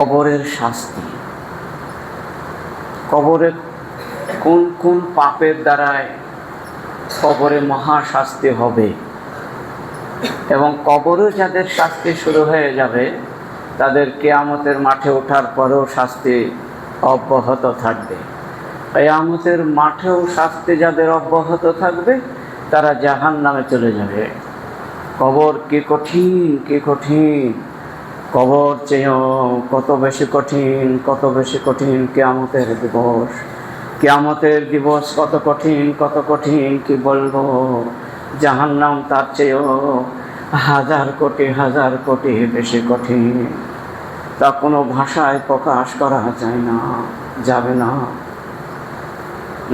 কবরের শাস্তি, কবরে কোন কোন পাপের দ্বারায় কবরে মহাশাস্তি হবে এবং কবরে যাদের শাস্তি শুরু হয়ে যাবে তাদের কিয়ামতের মাঠে ওঠার পরেও শাস্তি অব্যাহত থাকবে। কিয়ামতের মাঠেও শাস্তি যাদের অব্যাহত থাকবে তারা জাহান্নামে চলে যাবে। কবর কি কঠিন, কি কঠিন! কবর চেয়েও কত বেশি কঠিন, কত বেশি কঠিন কিয়ামতের দিবস। কিয়ামতের দিবস কত কঠিন, কত কঠিন কি বলবো। জাহান্নাম তার চেয়েও হাজার কোটি বেশি কঠিন। তা কোনো ভাষায় প্রকাশ করা যায় না, যাবে না।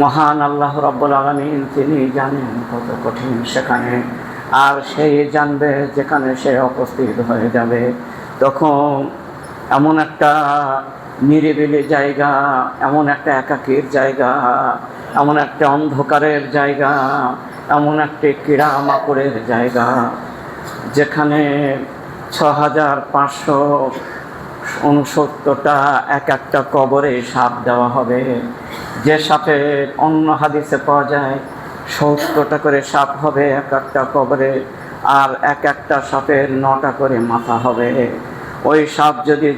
মহান আল্লাহ রাব্বুল আলামিন তিনি জানেন কত কঠিন সেখানে, আর সেই জানবে যেখানে সে উপস্থিত হয়ে যাবে। তখন এমন একটা নিরিবিলি জায়গা, এমন একটা একাকীর জায়গা, এমন একটা অন্ধকারের জায়গা, এমন একটি কীড়া মাকড়ের জায়গা যেখানে 6569টা এক একটা কবরে সাপ দেওয়া হবে। যে সাপের অন্য হাদিসে পাওয়া যায় 70টা করে সাপ হবে এক একটা কবরে, আর এক একটা সাপের 9টা করে মাথা হবে। ওই সাপ যদি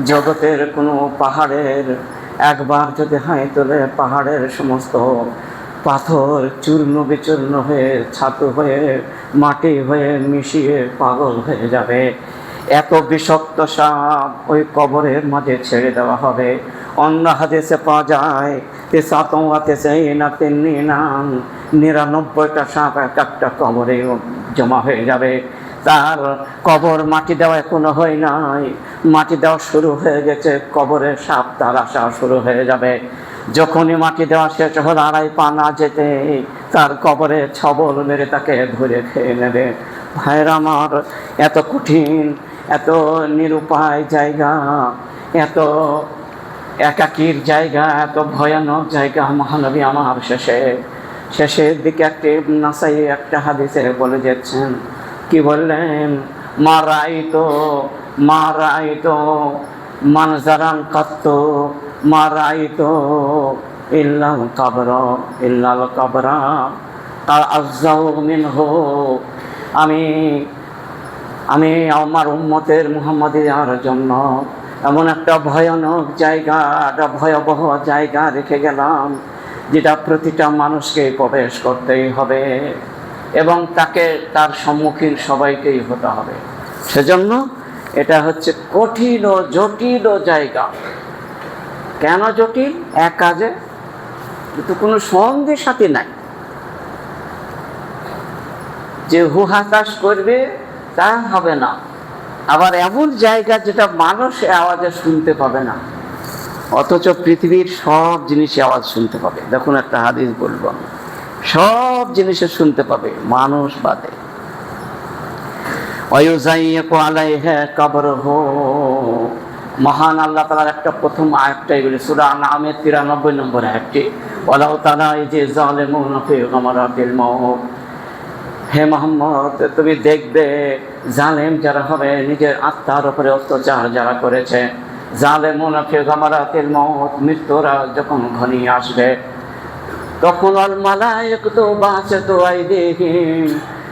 জগতের কোনো পাহাড়ের একবার যদি হাই তোলে, পাহাড়ের সমস্ত পাথর চূর্ণ বিচূর্ণ হয়ে, ছাতু হয়ে, মাটি হয়ে মিশিয়ে পাগল হয়ে যাবে। এত বিষাক্ত সাপ ওই কবরের মাঝে ছেড়ে দেওয়া হবে। অন্য হাদিসে পাওয়া যায় 99টা সাপ এক একটা কবরে জমা হয়ে যাবে। তার কবর মাটি দেওয়া এখনো হয় নাই, মাটি দেওয়া শুরু হয়ে গেছে, কবরের সাপ তার আসা শুরু হয়ে যাবে। যখনই মাটি দেওয়া শেষ হল, 2.5 পা না যেতে তার কবরে ছবল মেরে তাকে ধরে খেয়ে নেবে। ভাইরা আমার, এত কঠিন, এত নিরুপায় জায়গা, এত একাকীর জায়গা, এত ভয়ানক জায়গা। মহানবী আমার শেষের দিকে একটি নাসাই একটা হাদিসে বলে যাচ্ছেন, কি বললেন? মা রাআইতু মানজারান কাত্তু মা রাআইতু ইল্লাল কাবরা তাআজ্জাউ মিনহু। আমি আমার উম্মতের মুহাম্মাদিয়ার জন্য এমন একটা ভয়ানক জায়গা, একটা ভয়াবহ জায়গা রেখে গেলাম, যেটা প্রতিটা মানুষকে প্রবেশ করতেই হবে এবং তার সম্মুখীন সবাইকেই হতে হবে। সেজন্য এটা হচ্ছে কঠিন ও জটিল জায়গা। কেন জটিল? এক কাজে কিন্তু কোনো সঙ্গী সাথী নাই যে হুহাতাশ করবে, তা হবে না। আবার এমন জায়গা যেটা মানুষ আওয়াজে শুনতে পাবে না, অথচ পৃথিবীর সব জিনিসে আওয়াজ শুনতে পাবে। দেখুন একটা হাদিস বলবো, সব জিনিসে শুনতে পাবে, মানুষ বাদে। ওয়ায়ুযাইয়িকু আলাইহা কবরহু। মহান আল্লাহ তাআলার একটা প্রথম আয়াতটাই বলে, সূরা আনআমের 93 নম্বর আয়াতটি, ওয়ালাউ তারা ইযে যালিমুনা ফি গামারাতিল মাউত। হে মুহাম্মদ, তুমি দেখবে জালেম যারা হবে, নিজের আত্মার উপরে অত্যাচার যারা করেছে, জালেমুনা ফি গামারাতিল মাউত, মৃত্যুরা যখন ঘনিয়ে আসবে, তখন আল মালায়েকাতু বাসিতু আইদিহিম,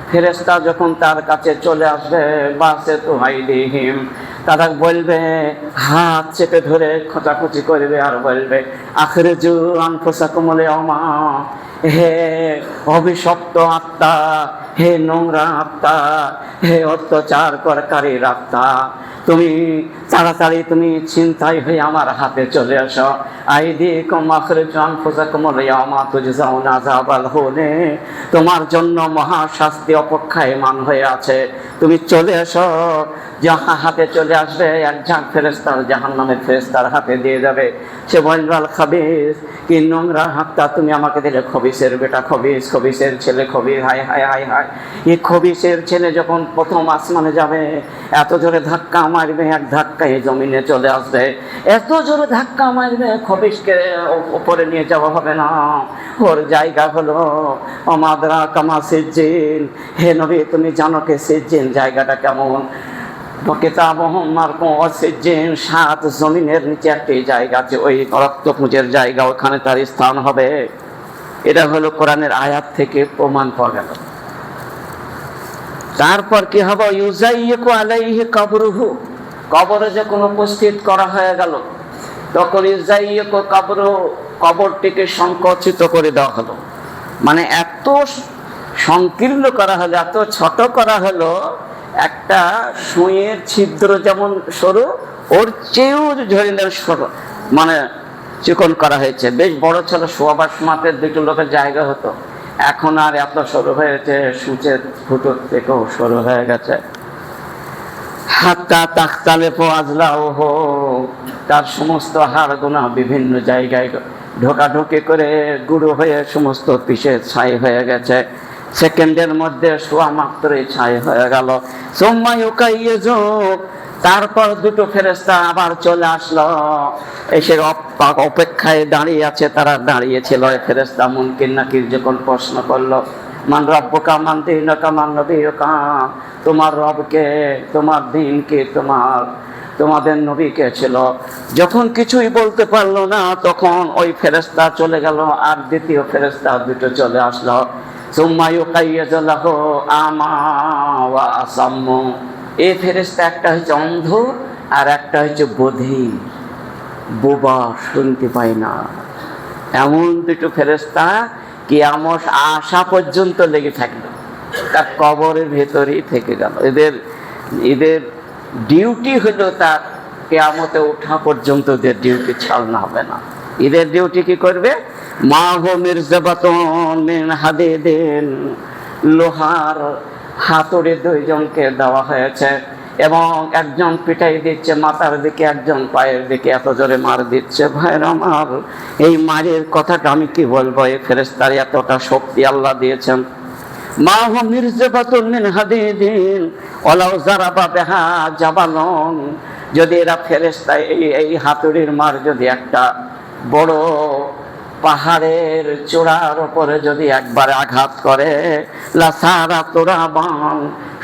ফেরেশতা যখন তার কাছে চলে আসবে, বাসিতু আইদিহিম, তারা বলবে, হাত চেপে ধরে খোঁচাখুচি করবে আর বলবে, আখরিজু আনফুসাকুমুল ইয়াওমা। হে অভিশপ্ত আত্মা, হে নোংরা আত্মা, হে অত্যাচার করকারীর আত্মা, তুমি তাড়াতাড়ি তুমি চিন্তায় হয়ে আমার হাতে চলে আসো। আইদিকুম আখরিজু আনফুসাকুমুল ইয়াওমা তুজজাউনা আযাবাল হুনে। তোমার জন্য মহাশাস্তি অপেক্ষায়মান হয়ে আছে, তুমি চলে এসো। যাহা হাতে চলে আসবে, এক ঝাঁক ফেরেশতা জাহান্নামের ফেরেশতার হাতে দিয়ে যাবে। সে বলবে, আল খাবিস, কি নোংরা হাতটা তুমি আমাকে দিলে, খবিসের বেটা, খবিসের ছেলে, খবিস। হায় হায় হায় হায়! এই খবিসের ছেলে যখন প্রথম আসমানে যাবে, এত জোরে ধাক্কা মারবে, এক ধাক্কায় জমিনে চলে আসবে। এত জোরে ধাক্কা মারবে, খবিসকে উপরে নিয়ে যাওয়া হবে না, ওর জায়গা হলো অমাদরা কামা সিজ্জিন। হে নবী, তুমি জানো কে সিজ্জিন জায়গাটা কেমন? কিতাবুহুম মারকুউম সিজ্জিন, 7 জমিনের নিচে একটি জায়গা আছে, ওই রক্তপুঞ্জের জায়গা, ওখানে তার স্থান হবে। এটা হলো কোরআনের আয়াত থেকে প্রমাণ পাওয়া গেল। তারপর কি হবে? ইউজাইয়িকু আলাইহি কবরুহু, কবরে যখন উপস্থিত করা হয়ে গেল তখন ইউজাইয়িকু কবরুহু, কবরটিকে সংকুচিত করে দেওয়া হলো। মানে এত সংকীর্ণ করা হলো, এত ছোট করা হলো, একটা সুঁইয়ের ছিদ্র যেমন সরু, ওর চেয়েও ধরে সরু, মানে চিকন করা হয়েছে। বেশ বড় ছিল, শোয়াবার মাপের 2 লোকের জায়গা হতো, এখন আর এত সরু হয়েছে, সূচের ফুটোর থেকেও সরু হয়ে গেছে। হাত্তা তাখতালিফু আজলাউহু, তার সমস্ত হাড়গোনা বিভিন্ন জায়গায় ঢোকাঢুকি করে গুঁড়ো হয়ে সমস্ত পিসে ছাই হয়ে গেছে। সেকেন্ডের মধ্যে শোয়া মাত্রই ছাই হয়ে গেল। সুম্মা ইউকাইয়িজু, তারপর 2 ফেরেশতা আবার চলে আসলো, এসে অপেক্ষায় দাঁড়িয়ে আছে। তারা দাঁড়িয়েছিল। ফেরেশতা মুনকির নাকির যখন প্রশ্ন করলো, মান রব্বুকা মান দীনুকা মান নবিয়ুকা, তোমার রবকে, তোমার দিন কে, তোমাদের নবী কে ছিল, যখন কিছুই বলতে পারলো না তখন ওই ফেরেশতা চলে গেল, আর দ্বিতীয় ফেরেশতা 2 চলে আসলো। সুম্মা ইউকাইয়িজু লাহু আমা ওয়া আসাম্মু, এই ফেরেশতা একটা হচ্ছে অন্ধ আর একটা হচ্ছে বধির, বোবা, শুনতে পায় না। এমন 2 ফেরেশতা কিয়ামত আসা পর্যন্ত লেগে থাকলো, তার কবরের ভেতরেই থেকে গেল। এদের ডিউটি হলো তার কিয়ামতে ওঠা পর্যন্ত এদের ডিউটি ছাড়না হবে না। এদের ডিউটি কি করবে? মা হো মির্জাবাতুন মিন হাদিদিন, লোহার হাতুড়ি 2 জনকে দেওয়া হয়েছে, এবং একজন পিটাই দিচ্ছে মাথার দিকে, একজন পায়ের দিকে, এত জোরে মার দিচ্ছে। ভাইরা আমার, এই মারের কথাটা আমি কি বলবো, এই ফেরেশতার এতটা শক্তি আল্লাহ দিয়েছেন। মা হো মির্জাবাতুন মিন হাদিদিন ওয়ালাউ যারাবা বিহা জাবালুন, যদি এরা ফেরেশতা এই হাতুড়ির মার যদি একটা বড় পাহাড়ের চূড়ার উপরে যদি একবার আঘাত করে, লাসারা তুরাবান,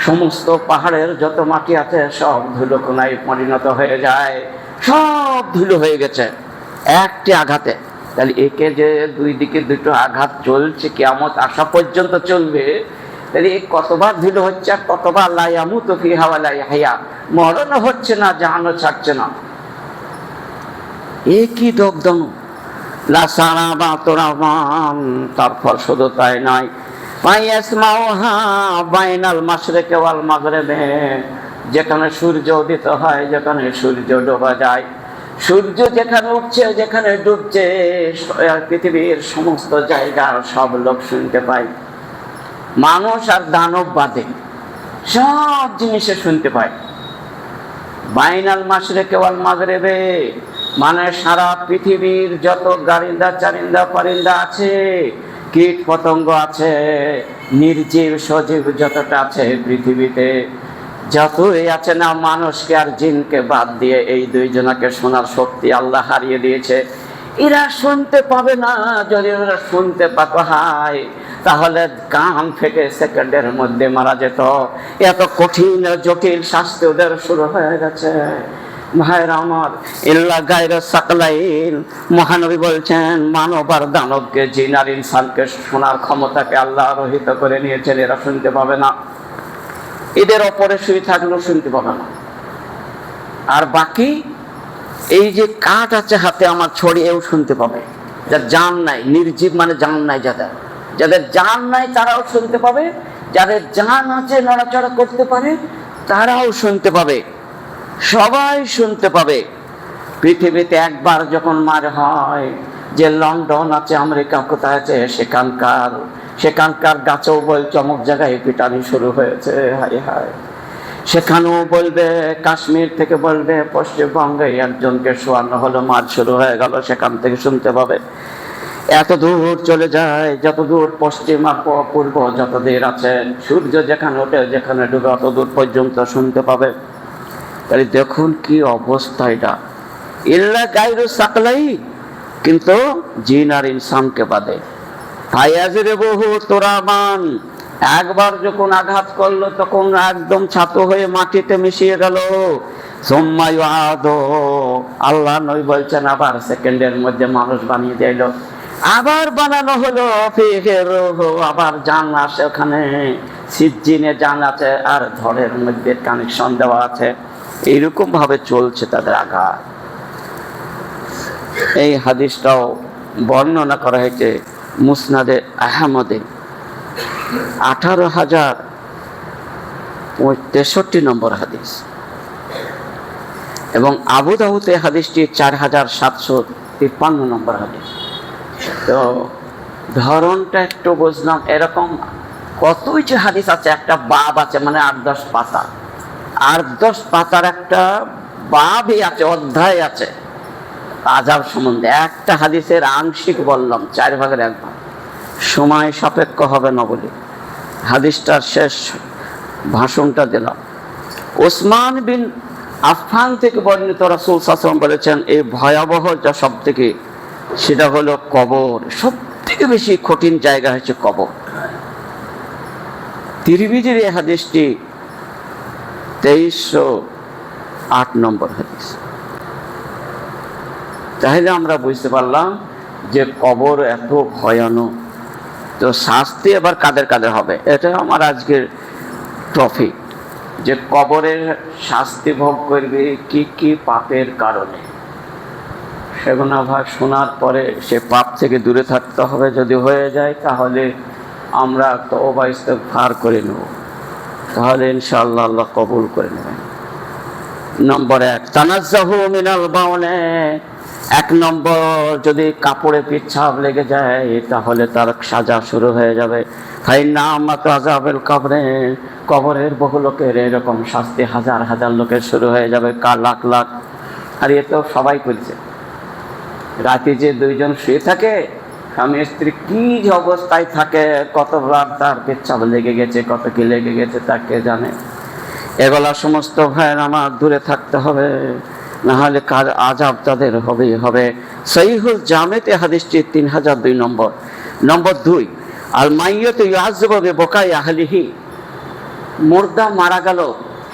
সমস্ত পাহাড়ের যত মাটি আছে সব ধুলোকণায় পরিণত হয়ে যায়, সব ধুলো হয়ে গেছে একটি আঘাতে। তাহলে একে যে 2 দিকে 2 আঘাত চলছে, কিয়ামত আসা পর্যন্ত চলবে, তাহলে কতবার ধুলো হচ্ছে, আর কতবার লা ইয়ামুতু ফিহা ওয়া লা ইয়াহইয়া, মরণও হচ্ছে না, জানও ছাড়ছে না। একই দগদম লাসারা বা তোরাবান। তারপর শুধু তাই নয়, ফায়াসমাউহা বাইনাল মাশরিকি ওয়াল মাগরিবি, যেখানে সূর্য উদিত হয়, যেখানে সূর্য ডোবা যায়, সূর্য যেখানে উঠছে, যেখানে ডুবছে, পৃথিবীর সমস্ত জায়গার সব লোক শুনতে পায়। মানুষ আর দানব বাদে সব জিনিসে শুনতে পায়। বাইনাল মাশরিকি ওয়াল মাগরিবি, মানে সারা পৃথিবীর যত গারিন্দা চারিন্দা পারিন্দা আছে, কীট পতঙ্গ আছে, নির্জীব সজীব যতটা আছে পৃথিবীতে, যতই আছে না, মানুষকে আর জিনকে বাদ দিয়ে এই 2 জনকে শোনার শক্তি আল্লাহ হারিয়ে দিয়েছে। এরা শুনতে পাবে না। যদি ওরা শুনতে পেত হয় তাহলে কান থেকে সেকেন্ডের মধ্যে মারা যেত। এত কঠিন জটিল শাস্তি ওদের শুরু হয়ে গেছে। ভাইরা আমার, ইল্লা গায়রা সাকলাইন, মহানবী বলছেন মানব আর দানবকে, জিন আর ইনসানকে শোনার ক্ষমতাকে আল্লাহ রহিত করে নিয়েছেন। এরা শুনতে পাবে না, এদের অপরে শুয়ে থাকলেও শুনতে পাবে না। আর বাকি এই যে কাঠ আছে হাতে আমার ছড়িয়েও শুনতে পাবে। যার জান নাই, নির্জীব মানে জান নাই, যাদের জান নাই তারাও শুনতে পাবে, যাদের জান আছে নড়াচড়া করতে পারে তারাও শুনতে পাবে, সবাই শুনতে পাবে। পৃথিবীতে একবার যখন মার হয়, যে লন্ডন আছে, আমেরিকা কোথায় আছে, সেখানকার গাছেও বল চমক জায়গায় পিটানি শুরু হয়েছে। হায় হায়, সেখানেও বলবে, কাশ্মীর থেকে বলবে পশ্চিমবঙ্গে একজনকে শোয়ানো হলো, মার শুরু হয়ে গেল, সেখান থেকে শুনতে পাবে। এত দূর চলে যায়, যত দূর পশ্চিম আর পূর্ব যত দূর আছে, সূর্য যেখানে ওঠে যেখানে ডুবে অত দূর পর্যন্ত শুনতে পাবে। তাহলে দেখুন কি অবস্থা এটা। ইল্লা গায়রু সাকলাই, কিন্তু জিন আর ইনসানকে বাদে। ফায়াজরিবুহু তুরাবান, একবার যখন আঘাত করলো তখন একদম ছাতু হয়ে মাটিতে মিশিয়ে গেল। আল্লাহ নবী বলছেন আবার সেকেন্ডের মধ্যে মানুষ বানিয়ে দিল, আবার বানানো হলো, আবার জান আসে, ওখানে সিজ্জিনে জান আছে আর ধরের মধ্যে কানেকশন দেওয়া আছে। এইরকম ভাবে চলছে তাদের আঘাত। এই হাদিসটাও বর্ণনা করা হয়েছে মুসনাদে আহমদে 18,063 নম্বর হাদিস, এবং আবু দাউদে হাদিসটি 4,753 নম্বর হাদিস। তো ধরনটা একটু বুঝলাম, এরকম কতই যে হাদিস আছে, একটা বাব আছে, মানে 8-10 পাতা, 8-10 পাতার একটা বাবই আছে, অধ্যায় আছে আযাব সম্বন্ধে। একটা হাদিসের আংশিক বললাম, 4 ভাগের 1 ভাগ, সময় সাপেক্ষ হবে না বলে হাদিসটার শেষ ভাষণটা দিলাম। ওসমান বিন আফফান থেকে বর্ণিত, রাসূল সাল্লাল্লাহু আলাইহি ওয়াসাল্লাম বলেছেন এই ভয়াবহ যা সব থেকে, সেটা হলো কবর। সব থেকে বেশি কঠিন জায়গা হচ্ছে কবর। তিরমিজির এই হাদিসটি 2308 নম্বর হাদিস। তাহলে আমরা বুঝতে পারলাম যে কবর এত ভয়ানক। তো শাস্তি এবার কাদের কাদের হবে, এটা আমার আজকের টপিক, যে কবরের শাস্তি ভোগ করবে কি কি পাপের কারণে। সেগুলো আবার শোনার পরে সে পাপ থেকে দূরে থাকতে হবে, যদি হয়ে যায় তাহলে আমরা তওবা ইস্তেগফার করে নেব, তাহলে ইনশাআল্লাহ আল্লাহ কবুল করে নেবেন। নম্বর 1, তানাজ্জাহু মিনাল বাউনে। 1 নম্বর, যদি কাপড়ে পিচ্ছাপ লেগে যায় তাহলে তার সাজা শুরু হয়ে যাবে। ফাইন্না আমাতু আযাবিল কবরে, কবরের বহু লোকের এরকম শাস্তি, হাজার হাজার লোকের শুরু হয়ে যাবে, লাখ লাখ। আর এ তো সবাই করছে। রাতে যে 2 জন শুয়ে থাকে, স্বামী স্ত্রী, কি যে অবস্থায় থাকে, কতবার তার পেচ্ছাপ লেগে গেছে, কত কি লেগে গেছে তাকে জানে। এগুলা সমস্ত ভয়ের আমার দূরে থাকতে হবে, না হলে কার আযাব তাদের হবেই হবে। সহিহুল জামেতে হাদিসটি 3002 নম্বর। নম্বর 2, আল মাইয়াতু ইউআযাবু বিবকাই আহলিহি। মুর্দা মারা গেল,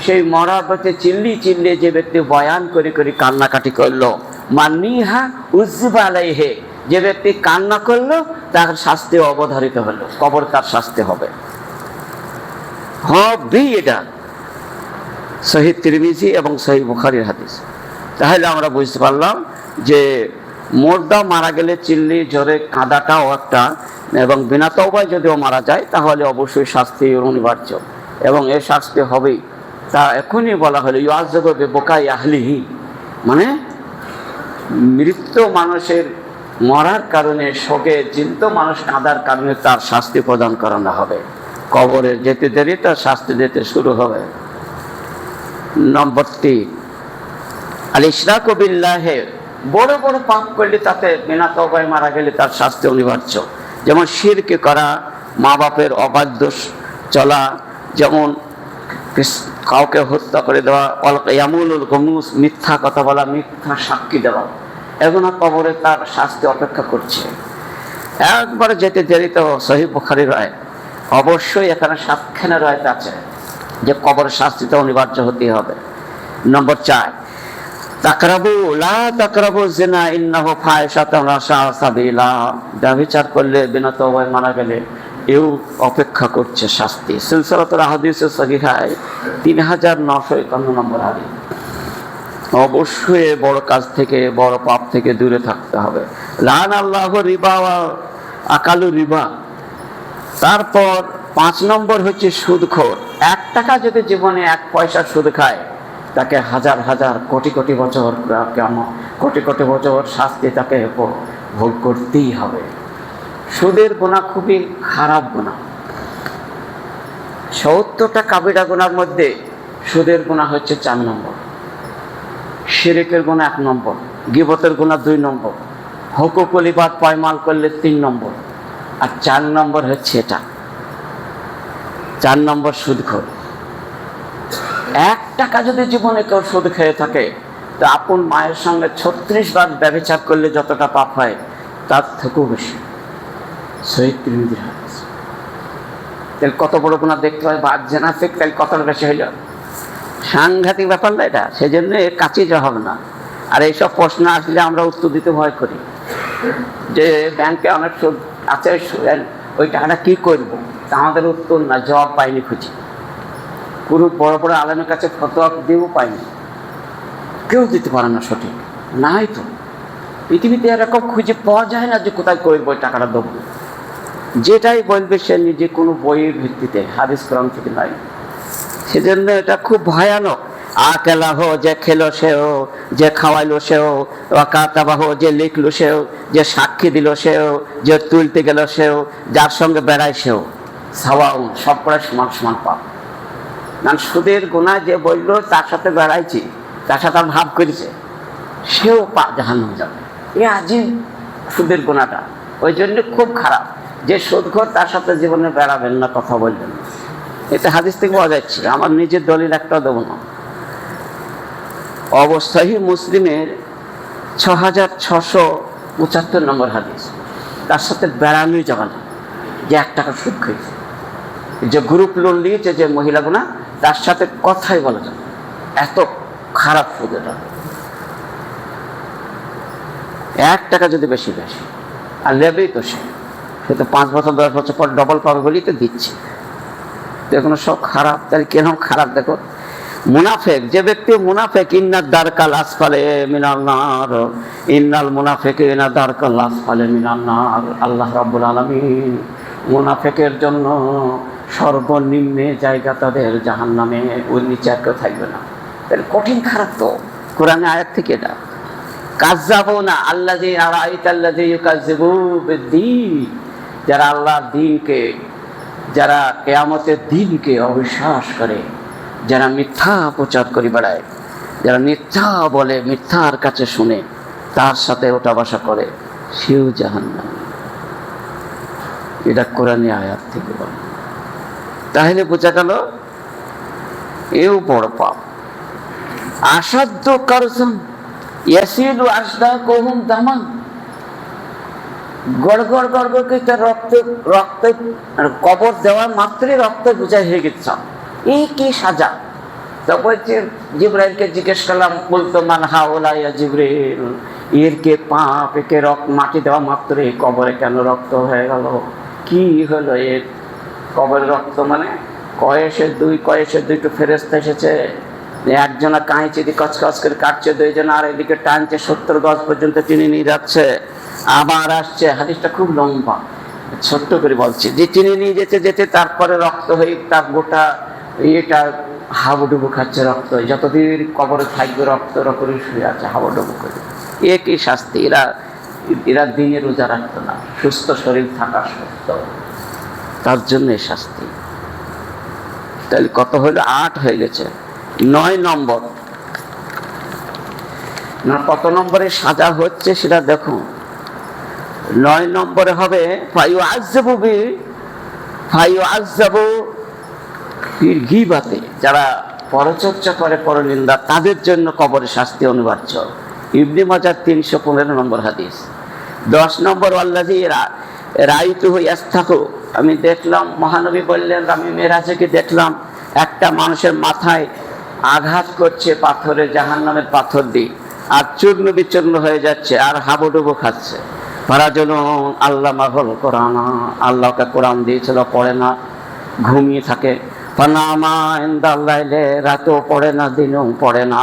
সেই মরার পথে চিল্লি চিল্লি যে ব্যক্তি বয়ান করে করে কান্নাকাটি করলো, মানিহা উযযিবা আলাইহি, যে ব্যক্তি কান্না করলো তার শাস্তি অবধারিত হলো, কবর তার শাস্তি হবে। এটা সহিহ তিরমিজি এবং সহিহ বুখারীর হাদিস। তাহলে আমরা বুঝতে পারলাম যে মুর্দা মারা গেলে চিল্লি জোরে কাঁদাটাও একটা, এবং বিনা তওবায় যদিও মারা যায় তাহলে অবশ্যই শাস্তি অনিবার্য, এবং এর শাস্তি হবেই। তা এখনই বলা হলো ইউআযাবু বিবকাই আহলিহি, মানে মৃত মানুষের মরার কারণে, শোকে জীবিত মানুষ কাঁদার কারণে তার শাস্তি প্রদান করানো হবে। কবরে যেতে দেরি তার শাস্তি দিতে শুরু হবে। নম্বর 3, আল ইশরাকু বিল্লাহি, বড় বড় পাপ করলে তাতে বিনা তওবায় মারা গেলে তার শাস্তি অনিবার্য। যেমন শিরক করা, মা বাপের অবাধ্য চলা, যেমন কাউকে হত্যা করে দেওয়া, ইয়ামুনুল গমুস, মিথ্যা কথা বলা, মিথ্যা সাক্ষী দেওয়া, এগুলো কবরে তার শাস্তি অপেক্ষা করছে। একবারে যেতে দেরি তো সহিহ বুখারীর রায়, অবশ্যই এখানে সাতখানা রায়ত আছে যে কবরের শাস্তিটা অনিবার্য হতেই হবে। নম্বর 4, তাকরাবু লা তাকরাবু জিনা ইন্নাহু ফাহিশাতুন ওয়া সাআ সাবিলা, ব্যভিচার করলে বিনা তওবায় মারা গেলে এও অপেক্ষা করছে শাস্তি। সিলসিলাতুল আহাদিসে সহিহায় 3951 নম্বর হাদিস। অবশ্যই বড় কাজ থেকে, বড় পাপ থেকে দূরে থাকতে হবে। লানাল্লাহু রিবা ওয়া আকালু রিবা। তারপর 5 নম্বর হচ্ছে সুদখোর। 1 টাকা যদি জীবনে 1 পয়সা সুদ খায়, তাকে হাজার হাজার কোটি কোটি বছর, কোটি কোটি বছর শাস্তি তাকে ভোগ করতেই হবে। সুদের গুনাহ খুবই খারাপ গুনাহ। 70টা কাবিরা গুনার মধ্যে সুদের গুনাহ হচ্ছে 4 নম্বর, শিরকের গুনাহ 1 নম্বর, গীবতের গুনাহ 2 নম্বর, হুকুকুল ইবাদ পয়মাল করলে 3 নম্বর, আর 4 নম্বর হচ্ছে এটা, 4 নম্বর সুদখোর। 1 টাকা যদি জীবনে কেউ সুদ খেয়ে থাকে, তো আপন মায়ের সঙ্গে 36 বার ব্যভিচার করলে যতটা পাপ হয় তার থেকেও বেশি। সহিহ তিরমিজির হাদিস। তাহলে কত বড় গুণা দেখতে হয়, বা জেনাফিক তাহলে কতটা বেশি হইল, সাংঘাতিক ব্যাপার না এটা। সেই জন্য এর কাছেই যাওয়া হবে না। আর এইসব প্রশ্ন আসলে আমরা উত্তর দিতে ভয় করি, যে ব্যাংকে অনেক সুদ আছে, ওই টাকাটা কী করবো, তা আমাদের উত্তর না, জবাব পাইনি খুঁজি। পুরো বড় বড় আলেমের কাছে ফতোয়া দিয়েও পাইনি, কেউ দিতে পারে না সঠিক। নাই তো, পৃথিবীতে এরকম খুঁজে পাওয়া যায় না যে কোথায় করবো ওই টাকাটা দেবো। যেটাই বলবে সে নিজে কোনো বইয়ের ভিত্তিতে, হাদিস কোরআন থেকে নয়। সেজন্য এটা খুব ভয়ানক। আকেলাহ, যে খেলো সেও, যে খাওয়াইলো সেও, কাতাবাহ, যে লিখলো সেও, যে সাক্ষী দিল সেও, যে তুলতে গেল সেও, যার সঙ্গে বেড়ায় সেও, সাওয়াউন, সব করে সমান সমান পাপ। না, সুদের গুনাহ যে বললো তার সাথে বেড়াইছি, তার সাথে আর ভাব করেছে, সেও জাহান্নামে যাবে। এ আজীব সুদের গুনাহটা। ওই জন্য খুব খারাপ যে সুদখোর, তার সাথে জীবনে বেড়াবেন না, কথা বলবেন না। এটা হাদিস থেকে পাওয়া যাচ্ছে, আমার নিজের দলিল একটাও দেবো না। সহিহ মুসলিমের 6675 নম্বর হাদিস, তার সাথে বেড়ানোই যাবে না। যে 1 টাকা সুদ খেয়েছে, যে গ্রুপ লোন নিয়েছে যে মহিলাগুনা, তার সাথে কথাই বলা যাবে, এত খারাপ সুদ এটা। 1 টাকা যদি বেশি বেশি, আর লেবেই তো সে তো 5 বছর 10 বছর পর ডবল পাবে বলেই তো দিচ্ছে। দেখুন সব খারাপ। তাহলে কেরকম খারাপ দেখো। মুনাফেক, যে ব্যক্তি মুনাফেক, ইন্নাদ দারকাল আসফালে মিনাল নার, ইন্নাল মুনাফিকিনা দারকাল আসফালে মিনাল নার। আল্লাহ রাব্বুল আলামিন মুনাফেকের জন্য সর্বনিম্নে জায়গা তাদের জাহান্নামে, ওই নিচে আর কেউ থাকবে না। তাহলে কঠিন খারাপ তো কোরআনে আয়াত থেকে এটা। কাযযাবুনা আল্লাযী আরাআইতাল্লাযী ইউকাযযিবু বিদ্দীন, যারা আল্লাহর দ্বীনকে, যারা কিয়ামতের দিনকে অবিশ্বাস করে, যারা মিথ্যা প্রচার করে বেড়ায়, যারা মিথ্যা বলে, মিথ্যার কাছে শুনে তার সাথে ওঠা বসা করে, সেও জাহান্নামী। এটা কোরআনে আয়াত থেকে বলে। তাহলে বোঝা গেল এও বড় পাপ। আসাধ্য কারজন ইয়াসিলু আসদাকুহুম দামান, গড় গড় গড় গড় করে তার রক্ত কবর দেওয়ার মাত্রই রক্ত বোঝাই হয়ে গেছে। এই কি সাজা। তো বলছে, জিবরাইলকে জিজ্ঞেস করলাম, বলতো মান হাওলা ইয়া জিবরাইল, এর কে পাপ, একে রক্ত মাটি দেওয়া মাত্রই কবরে কেন রক্ত হয়ে গেল, কি হলো এর? কবরের রক্ত মানে কয়েসের দুইটো ফেরেশতা এসেছে, একজনা কাঁচি দিয়ে কচকচ করে কাটছে, 2 জন আর এদিকে টানছে, 70 গজ পর্যন্ত টেনে নিয়ে যাচ্ছে, আবার আসছে। হাদিসটা খুব লম্বা, ছোট্ট করে বলছি, যে টেনে নিয়ে যেতে তারপরে রক্ত হয়ে তার গোটা এটা হাবুডুবু খাচ্ছে রক্ত, যতদিন কবরে থাকবে রক্ত করে শুয়ে আছে হাবুডুবু করে। এ কি শাস্তি! এরা দিনে রোজা রাখতো না, সুস্থ শরীর থাকা সত্ত্বেও, তার জন্য শাস্তি। তাহলে কত হইল? 8 হয়ে গেছে। 9 নম্বর না, কত নম্বরে সাজা হচ্ছে সেটা দেখুন। 9 নম্বরে হবে গীবাতে, যারা পরচর্চা করে, পরনিন্দা, তাদের জন্য কবরে শাস্তি অনিবার্য। ইবনে মাজাহ 315 নম্বর হাদিস। 10 নম্বর আল্লাযী রাআইতুহু ইয়াস্তাকু, আমি দেখলাম, মহানবী বললেন, আমি মেরাজে গিয়ে দেখলাম একটা মানুষের মাথায় আঘাত করছে পাথরে, জাহান্নামের পাথর দিয়ে, আর চূর্ণ বিচূর্ণ হয়ে যাচ্ছে, আর হাবুডুবু খাচ্ছে। ফারাজুলুন আল্লামাহুল কোরআন, আল্লাহকে কোরআন দিয়েছিল, পড়ে না, ঘুমিয়ে থাকে। ফানামা ইনদাল্লাইলে, রাতেও পড়ে না, দিনেও পড়ে না,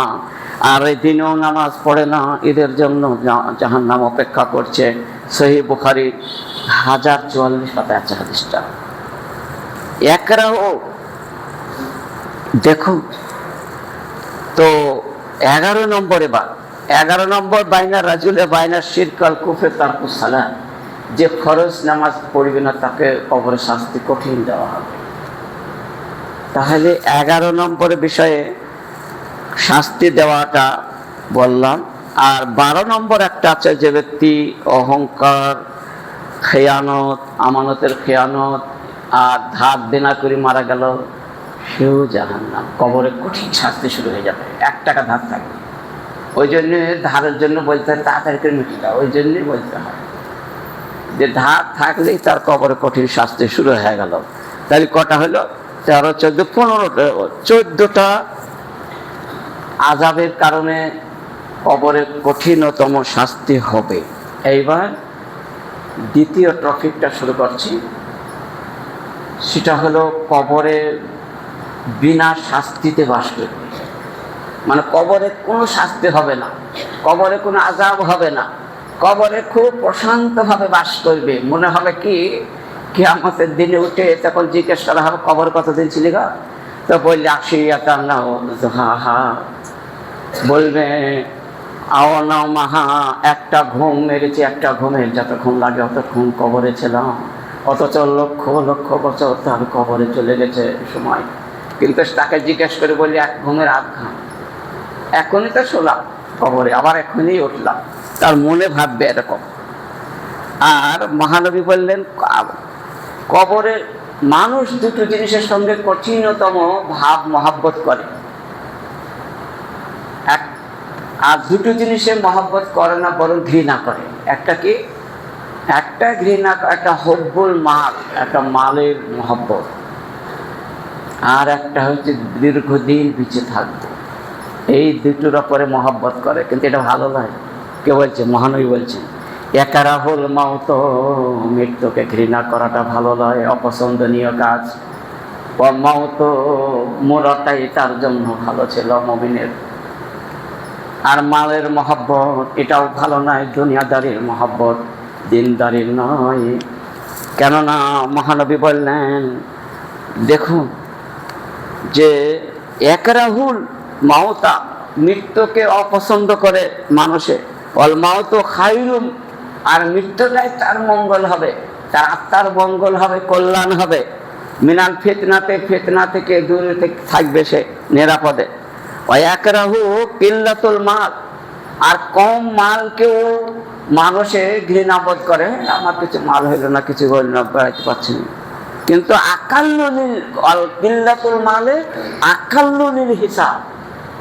আর এই দিনেও নামাজ পড়ে না, এদের জন্য জাহান্নাম অপেক্ষা করছে। সহিহ বুখারী 1044 পাতায় আছে হাদিসটা। একরাও দেখুন তো 11 নম্বরে, 11 নম্বর, বাইনা রাজুলে বাইনা শিরক আল কুফর তারকুস সালাত, যে ফরজ নামাজ পড়বে না তাকে কবরে শাস্তি কঠিন দেওয়া হবে। তাহলে 11 নম্বরের বিষয়ে শাস্তি দেওয়াটা বললাম। আর 12 নম্বর একটা আছে, যে ব্যক্তি অহংকার, খেয়ানত, আমানতের খেয়ানত আর ধার দেনা করে মারা গেল, সেও জাহান্নাম, কবরে কঠিন শাস্তি শুরু হয়ে যাবে। 1 টাকা ধার থাকবে, ওই জন্য ধারের জন্য বলতে হয় তাড়াতাড়ি করে মিটে দাও, ওই জন্যই বলতে হয় যে ধার থাকলেই তার কবরে কঠিন শাস্তি শুরু হয়ে গেল। তাহলে কটা হলো? 13, 14, 15টা, 14টা আযাবের কারণে কবরে কঠিনতম শাস্তি হবে। এইবার দ্বিতীয় টপিকটা শুরু করছি, সেটা হলো কবরে বিনা শাস্তিতে বাস করবে। মানে কবরে কোনো শাস্তি হবে না, কবরে কোনো আযাব হবে না, কবরে খুব প্রশান্তভাবে বাস করবে। মনে হবে কি কিয়ামতের দিনে উঠে তখন জিজ্ঞেস করা হবে, কবর কতদিন ছিলি গা? তো বললে 80 না, হা হা বলবে আও না মাহা, একটা ঘুম মেরেছি, একটা ঘুমের যত ঘুম লাগে অত ঘুম কবরে ছিলাম, অথচ লক্ষ লক্ষ বছর তার কবরে চলে গেছে সময়। কিন্তু তাকে জিজ্ঞেস করে বললি এক ঘুমের আধ ঘুম, এখনই তো শোলাম কবরে, আবার এখনই উঠলাম। তার মনে ভাববে এরকম। আর মহানবী বললেন কবরে মানুষ দুটো জিনিসের সঙ্গে কঠিনতম ভাব মহাব্বত করে। আর দুটো জিনিসের মহাব্বত করে না, বরং ঘৃণা করে। একটা কি? একটা ঘৃণা, একটা হব্বুল মাল, একটা মালের মহব্বত। আর একটা হচ্ছে দীর্ঘদিন বেঁচে থাকবে। এই দুটোর ওপরে মহব্বত করে, কিন্তু এটা ভালো নয়। কে বলছে? মহানবী বলছেন ইয়াকরাহুল মাউত, মৃত্যুকে ঘৃণা করাটা ভালো নয়, অপছন্দনীয় কাজ। ও মাউত, মরাটাই তার জন্য ভালো ছিল মুমিনের। আর মালের মহব্বত এটাও ভালো নয়, দুনিয়াদারির মহব্বত, দিনদারির নয়। কেননা মহানবী বললেন দেখুন যে ইয়াকরাহুল মাউতা, মৃত্যুকে অপছন্দ করে মানুষে, অল মাউত খায়রুম, আর মৃত্যুটাই তার মঙ্গল হবে, তার আত্মার মঙ্গল হবে, কল্যাণ হবে। মিনাল ফিতনাতে, ফিতনা থেকে দূরে থাকবে সে, নিরাপদে। ওয়াকরাহু কিল্লাতুল মাল, আর কম মালকেও মানুষে ঘৃণাবোধ করে। আমার কিছু মাল হইল না, কিছু হইল না, বেড়াইতে পারছি না। কিন্তু আকাল্লুলিল কিল্লাতুল মালে আকাল্লুলিল হিসাব,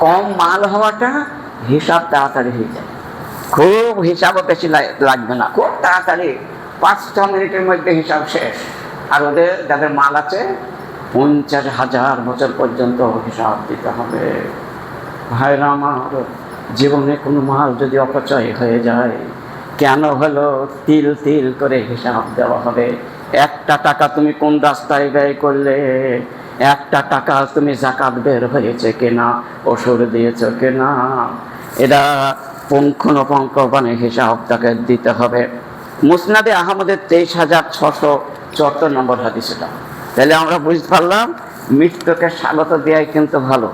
কম মাল হওয়াটা হিসাব তাড়াতাড়ি হয়ে যায়। খুব হিসাবও বেশি লাগবে না, খুব তাড়াতাড়ি 5-6 মিনিটের মধ্যে হিসাব শেষ। আর ওদের যাদের মাল আছে 50,000 বছর পর্যন্ত হিসাব দিতে হবে। ভাইরা আমার, জীবনে কোনো মাল যদি অপচয় হয়ে যায়, কেন হলো তিল তিল করে হিসাব দেওয়া হবে। একটা টাকা তুমি কোন রাস্তায় ব্যয় করলে, একটা টাকা তুমি যাকাত বের হয়েছে কিনা, ওষুধ দিয়েছ কিনা, এটা পুঙ্খানুপুঙ্খ মানে হিসাব তাকে দিতে হবে। মুসনাদে আহমদের 23,674 নম্বর হাদিস এটা। তাহলে আমরা বুঝতে পারলাম মৃত্যুকে স্বাগত দেওয়াই কিন্তু ভালো।